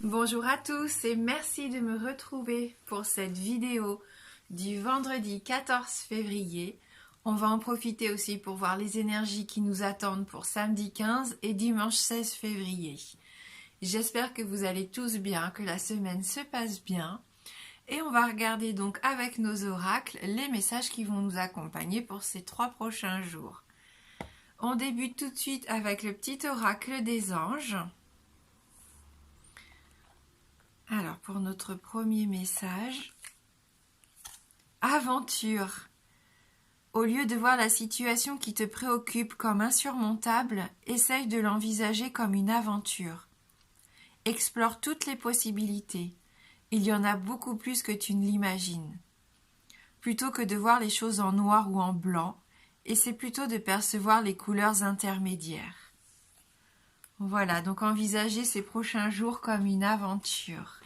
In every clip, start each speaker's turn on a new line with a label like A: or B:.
A: Bonjour à tous et merci de me retrouver pour cette vidéo du vendredi 14 février. On va en profiter aussi pour voir les énergies qui nous attendent pour samedi 15 et dimanche 16 février. J'espère que vous allez tous bien, que la semaine se passe bien. Et on va regarder donc avec nos oracles les messages qui vont nous accompagner pour ces 3 prochains jours. On débute tout de suite avec le petit oracle des anges. Alors, pour notre premier message, aventure. Au lieu de voir la situation qui te préoccupe comme insurmontable, essaye de l'envisager comme une aventure. Explore toutes les possibilités. Il y en a beaucoup plus que tu ne l'imagines. Plutôt que de voir les choses en noir ou en blanc, essaie plutôt de percevoir les couleurs intermédiaires. Voilà, donc envisagez ces prochains jours comme une aventure.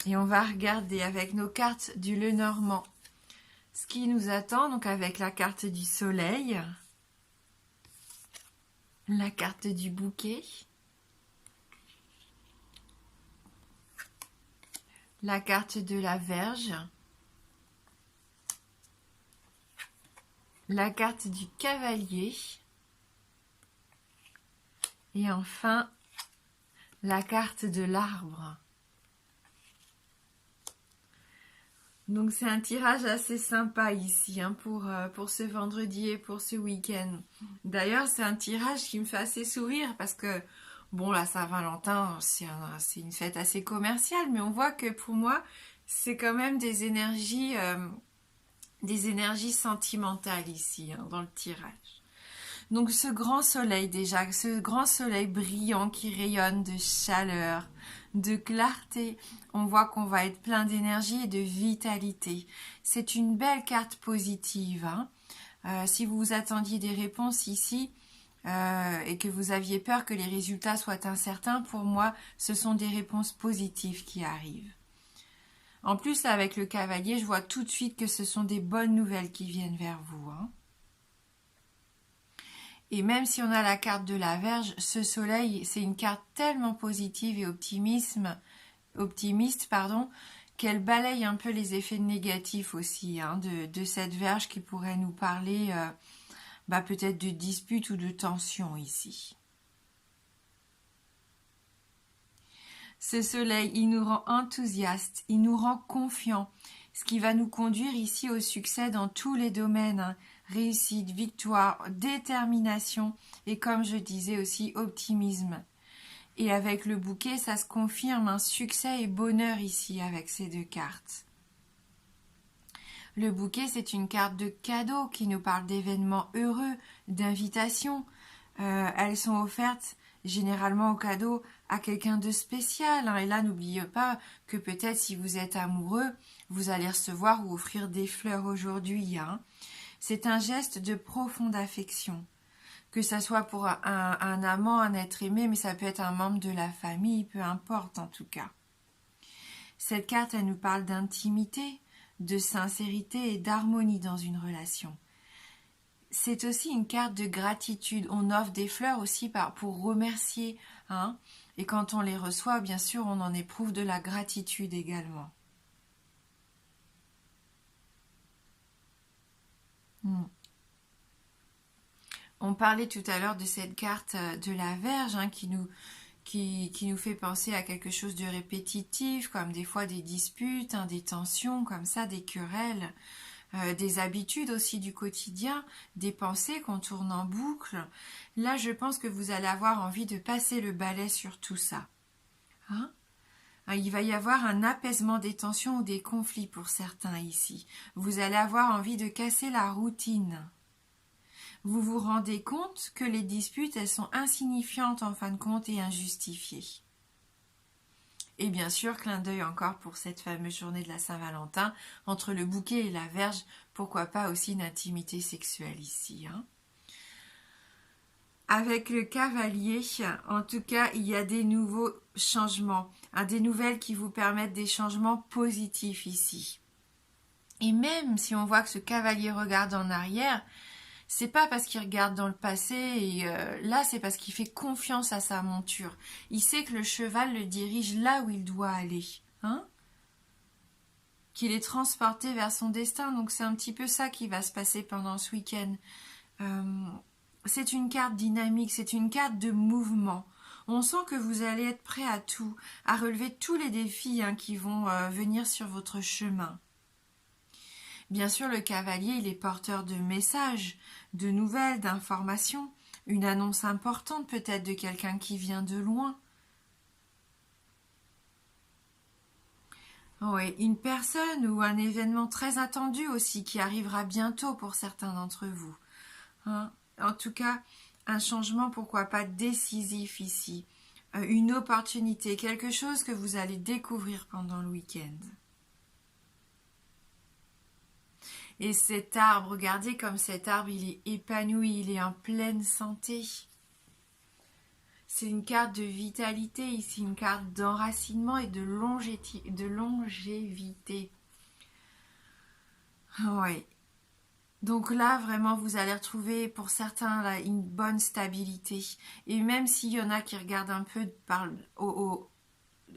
A: Et on va regarder avec nos cartes du Lenormand ce qui nous attend, donc avec la carte du soleil, la carte du bouquet, la carte de la Vierge, la carte du cavalier et enfin la carte de l'arbre. Donc c'est un tirage assez sympa ici pour ce vendredi et pour ce week-end. D'ailleurs c'est un tirage qui me fait assez sourire parce que bon la Saint-Valentin c'est une fête assez commerciale, mais on voit que pour moi c'est quand même des énergies sentimentales ici dans le tirage. Donc ce grand soleil déjà, ce grand soleil brillant qui rayonne de chaleur, de clarté, on voit qu'on va être plein d'énergie et de vitalité. C'est une belle carte positive. Si vous vous attendiez des réponses ici et que vous aviez peur que les résultats soient incertains, pour moi, ce sont des réponses positives qui arrivent. En plus, là, avec le cavalier, je vois tout de suite que ce sont des bonnes nouvelles qui viennent vers vous. Et même si on a la carte de la Vierge, ce soleil, c'est une carte tellement positive et optimiste, qu'elle balaye un peu les effets négatifs aussi de cette Vierge qui pourrait nous parler peut-être de disputes ou de tensions ici. Ce soleil, il nous rend enthousiastes, il nous rend confiants, ce qui va nous conduire ici au succès dans tous les domaines. Réussite, victoire, détermination et comme je disais aussi optimisme. Et avec le bouquet, ça se confirme un succès et bonheur ici avec ces deux cartes. Le bouquet, c'est une carte de cadeau qui nous parle d'événements heureux, d'invitations. Elles sont offertes généralement au cadeau à quelqu'un de spécial. Et là, n'oubliez pas que peut-être si vous êtes amoureux, vous allez recevoir ou offrir des fleurs aujourd'hui. C'est un geste de profonde affection, que ça soit pour un amant, un être aimé, mais ça peut être un membre de la famille, peu importe en tout cas. Cette carte, elle nous parle d'intimité, de sincérité et d'harmonie dans une relation. C'est aussi une carte de gratitude. On offre des fleurs aussi pour remercier, et quand on les reçoit, bien sûr, on en éprouve de la gratitude également. On parlait tout à l'heure de cette carte de la Vierge qui nous fait penser à quelque chose de répétitif, comme des fois des disputes, des tensions, comme ça, des querelles, des habitudes aussi du quotidien, des pensées qu'on tourne en boucle. Là, je pense que vous allez avoir envie de passer le balai sur tout ça. Il va y avoir un apaisement des tensions ou des conflits pour certains ici. Vous allez avoir envie de casser la routine. Vous vous rendez compte que les disputes, elles sont insignifiantes en fin de compte et injustifiées. Et bien sûr, clin d'œil encore pour cette fameuse journée de la Saint-Valentin, entre le bouquet et la Vierge, pourquoi pas aussi une intimité sexuelle ici. Avec le cavalier, en tout cas, il y a des nouveaux changements, des nouvelles qui vous permettent des changements positifs ici. Et même si on voit que ce cavalier regarde en arrière, c'est pas parce qu'il regarde dans le passé, et là c'est parce qu'il fait confiance à sa monture. Il sait que le cheval le dirige là où il doit aller, hein, qu'il est transporté vers son destin. Donc c'est un petit peu ça qui va se passer pendant ce week-end. C'est une carte dynamique, c'est une carte de mouvement. On sent que vous allez être prêt à tout, à relever tous les défis qui vont venir sur votre chemin. Bien sûr, le cavalier, il est porteur de messages, de nouvelles, d'informations, une annonce importante peut-être de quelqu'un qui vient de loin. Oui, une personne ou un événement très attendu aussi qui arrivera bientôt pour certains d'entre vous. Hein. En tout cas, un changement, pourquoi pas décisif ici. Une opportunité, quelque chose que vous allez découvrir pendant le week-end. Et cet arbre, regardez comme cet arbre, il est épanoui, il est en pleine santé. C'est une carte de vitalité ici, une carte d'enracinement et de longévité. Oui. Donc là, vraiment, vous allez retrouver pour certains là, une bonne stabilité. Et même s'il y en a qui regardent un peu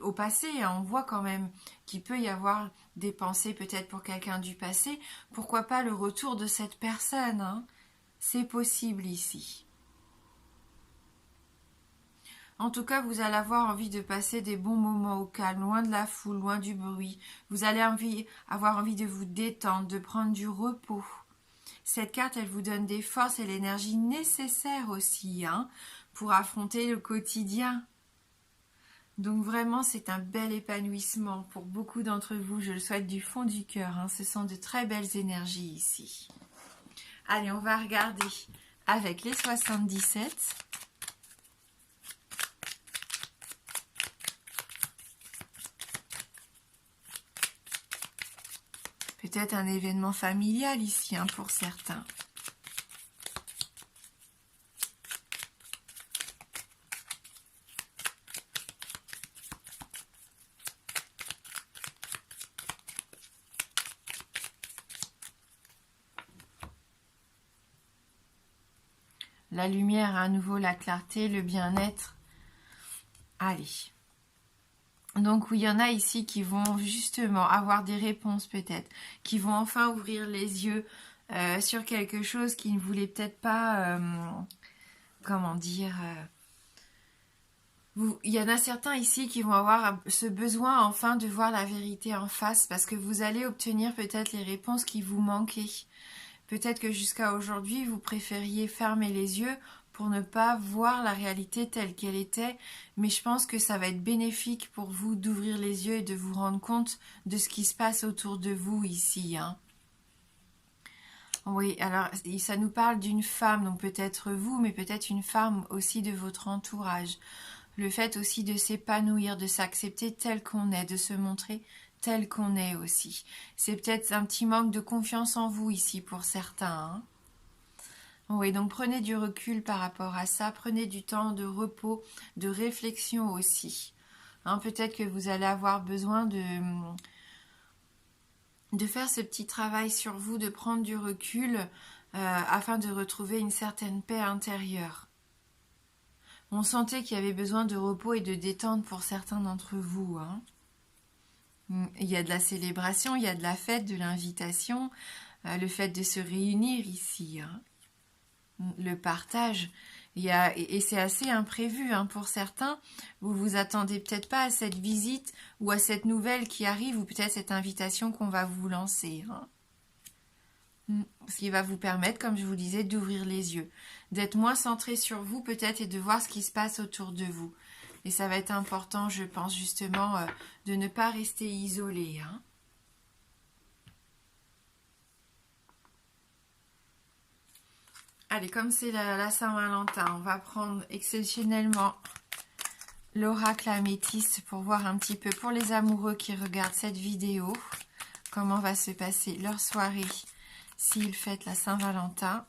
A: au passé, on voit quand même qu'il peut y avoir des pensées peut-être pour quelqu'un du passé. Pourquoi pas le retour de cette personne, hein? C'est possible ici. En tout cas, vous allez avoir envie de passer des bons moments au calme, loin de la foule, loin du bruit. Vous allez avoir envie de vous détendre, de prendre du repos. Cette carte, elle vous donne des forces et l'énergie nécessaires aussi, hein, pour affronter le quotidien. Donc vraiment, c'est un bel épanouissement pour beaucoup d'entre vous. Je le souhaite du fond du cœur. Hein. Ce sont de très belles énergies ici. Allez, on va regarder avec les 77. Peut-être un événement familial ici, hein, pour certains. La lumière, à nouveau la clarté, le bien-être. Allez. Donc oui, il y en a ici qui vont justement avoir des réponses peut-être, qui vont enfin ouvrir les yeux sur quelque chose qu'ils ne voulaient peut-être pas, comment dire... il y en a certains ici qui vont avoir ce besoin enfin de voir la vérité en face parce que vous allez obtenir peut-être les réponses qui vous manquaient. Peut-être que jusqu'à aujourd'hui, vous préfériez fermer les yeux pour ne pas voir la réalité telle qu'elle était, mais je pense que ça va être bénéfique pour vous d'ouvrir les yeux et de vous rendre compte de ce qui se passe autour de vous ici. Hein. Oui, alors ça nous parle d'une femme, donc peut-être vous, mais peut-être une femme aussi de votre entourage. Le fait aussi de s'épanouir, de s'accepter tel qu'on est, de se montrer tel qu'on est aussi. C'est peut-être un petit manque de confiance en vous ici pour certains. Hein. Oui, donc prenez du recul par rapport à ça, prenez du temps de repos, de réflexion aussi. Hein, peut-être que vous allez avoir besoin de faire ce petit travail sur vous, de prendre du recul afin de retrouver une certaine paix intérieure. On sentait qu'il y avait besoin de repos et de détente pour certains d'entre vous. Hein. Il y a de la célébration, il y a de la fête, de l'invitation, le fait de se réunir ici. Hein. Le partage, et c'est assez imprévu hein, pour certains. Vous vous attendez peut-être pas à cette visite ou à cette nouvelle qui arrive ou peut-être cette invitation qu'on va vous lancer. Hein. Ce qui va vous permettre, comme je vous disais, d'ouvrir les yeux, d'être moins centré sur vous peut-être et de voir ce qui se passe autour de vous. Et ça va être important, je pense justement, de ne pas rester isolé. Hein. Allez, comme c'est la Saint-Valentin, on va prendre exceptionnellement l'oracle améthyste pour voir un petit peu pour les amoureux qui regardent cette vidéo, comment va se passer leur soirée s'ils fêtent la Saint-Valentin.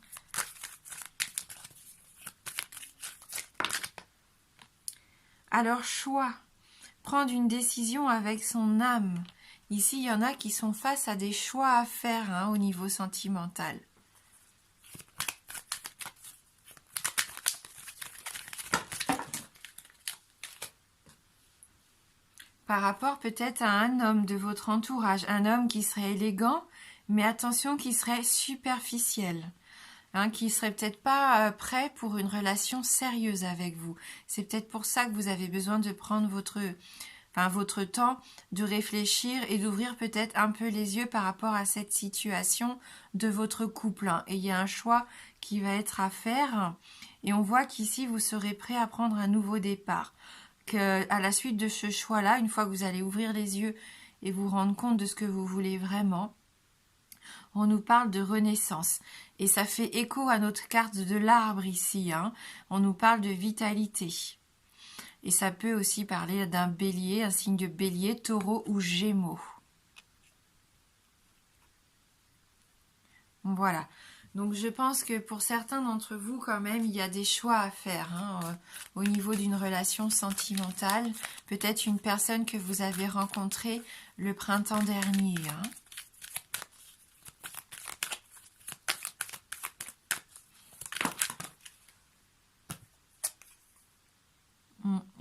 A: Alors, choix, prendre une décision avec son âme. Ici, il y en a qui sont face à des choix à faire hein, au niveau sentimental. par rapport peut-être à un homme de votre entourage, un homme qui serait élégant, mais attention, qui serait superficiel, hein, qui serait peut-être pas prêt pour une relation sérieuse avec vous. C'est peut-être pour ça que vous avez besoin de prendre votre temps, de réfléchir et d'ouvrir peut-être un peu les yeux par rapport à cette situation de votre couple, hein. Et il y a un choix qui va être à faire, et on voit qu'ici vous serez prêt à prendre un nouveau départ. Que à la suite de ce choix-là, une fois que vous allez ouvrir les yeux et vous rendre compte de ce que vous voulez vraiment, on nous parle de renaissance. Et ça fait écho à notre carte de l'arbre ici, hein. On nous parle de vitalité. Et ça peut aussi parler d'un bélier, un signe de bélier, taureau ou gémeaux. Voilà. Donc je pense que pour certains d'entre vous, quand même, il y a des choix à faire, hein, au niveau d'une relation sentimentale. Peut-être une personne que vous avez rencontrée le printemps dernier, hein.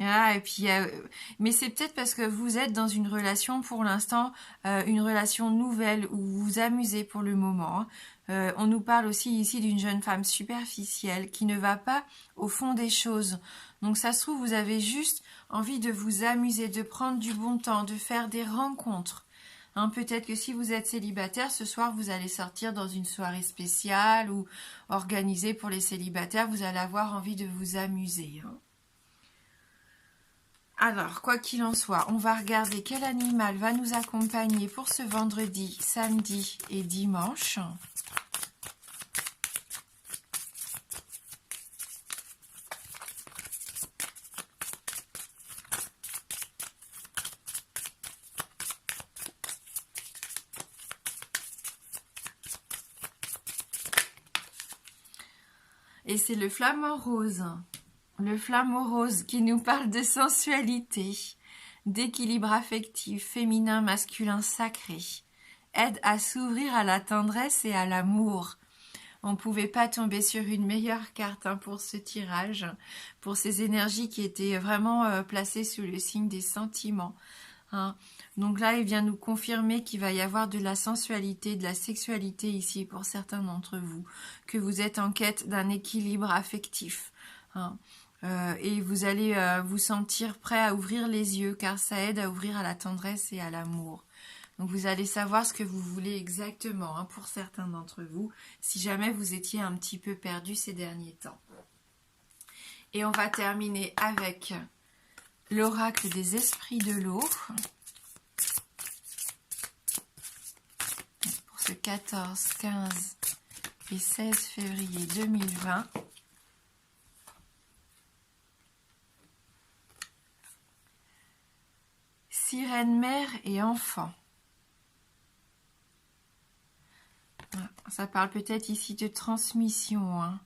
A: Ah, et puis, mais c'est peut-être parce que vous êtes dans une relation pour l'instant, une relation nouvelle où vous vous amusez pour le moment, hein. On nous parle aussi ici d'une jeune femme superficielle qui ne va pas au fond des choses. Donc ça se trouve, vous avez juste envie de vous amuser, de prendre du bon temps, de faire des rencontres. Hein, peut-être que si vous êtes célibataire, ce soir vous allez sortir dans une soirée spéciale ou organisée pour les célibataires, vous allez avoir envie de vous amuser, hein. Alors, quoi qu'il en soit, on va regarder quel animal va nous accompagner pour ce vendredi, samedi et dimanche. Et c'est le flamant rose. Le flamant rose qui nous parle de sensualité, d'équilibre affectif, féminin, masculin, sacré. Aide à s'ouvrir à la tendresse et à l'amour. On ne pouvait pas tomber sur une meilleure carte, hein, pour ce tirage, pour ces énergies qui étaient vraiment placées sous le signe des sentiments, hein. Donc là, il vient nous confirmer qu'il va y avoir de la sensualité, de la sexualité ici pour certains d'entre vous, que vous êtes en quête d'un équilibre affectif, hein. Et vous allez vous sentir prêt à ouvrir les yeux, car ça aide à ouvrir à la tendresse et à l'amour. Donc vous allez savoir ce que vous voulez exactement, hein, pour certains d'entre vous, si jamais vous étiez un petit peu perdu ces derniers temps. Et on va terminer avec l'oracle des esprits de l'eau. Pour ce 14, 15 et 16 février 2020. Sirène, mère et enfant. Ça parle peut-être ici de transmission, hein.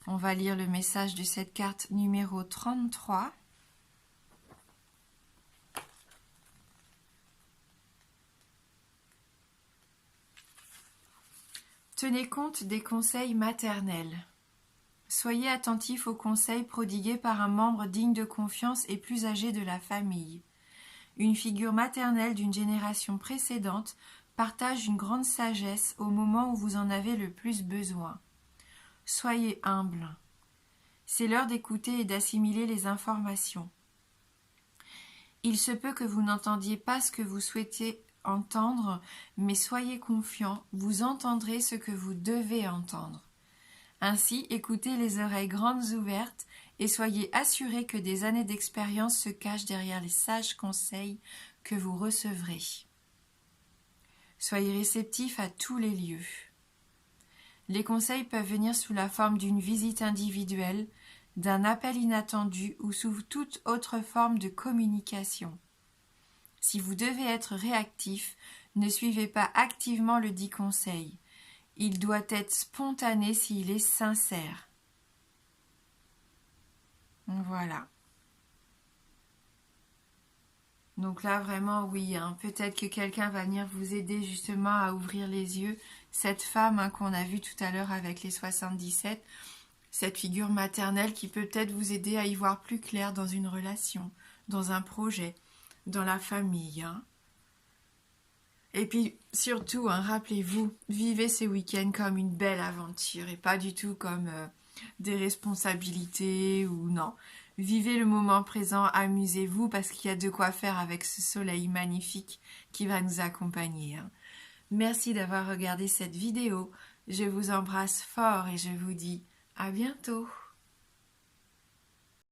A: On va lire le message de cette carte numéro 33. Tenez compte des conseils maternels. Soyez attentif aux conseils prodigués par un membre digne de confiance et plus âgé de la famille. Une figure maternelle d'une génération précédente partage une grande sagesse au moment où vous en avez le plus besoin. Soyez humble. C'est l'heure d'écouter et d'assimiler les informations. Il se peut que vous n'entendiez pas ce que vous souhaitez entendre, mais soyez confiant, vous entendrez ce que vous devez entendre. Ainsi, écoutez les oreilles grandes ouvertes et soyez assurés que des années d'expérience se cachent derrière les sages conseils que vous recevrez. Soyez réceptifs à tous les lieux. Les conseils peuvent venir sous la forme d'une visite individuelle, d'un appel inattendu ou sous toute autre forme de communication. Si vous devez être réactif, ne suivez pas activement le dit conseil. Il doit être spontané s'il est sincère. Voilà. Donc là, vraiment, oui, hein, peut-être que quelqu'un va venir vous aider justement à ouvrir les yeux. Cette femme, hein, qu'on a vue tout à l'heure avec les 77, cette figure maternelle qui peut peut-être vous aider à y voir plus clair dans une relation, dans un projet. dans la famille. Et puis surtout, rappelez-vous, vivez ces week-ends comme une belle aventure et pas du tout comme des responsabilités ou non. Vivez le moment présent, amusez-vous parce qu'il y a de quoi faire avec ce soleil magnifique qui va nous accompagner. Merci d'avoir regardé cette vidéo. Je vous embrasse fort et je vous dis à bientôt.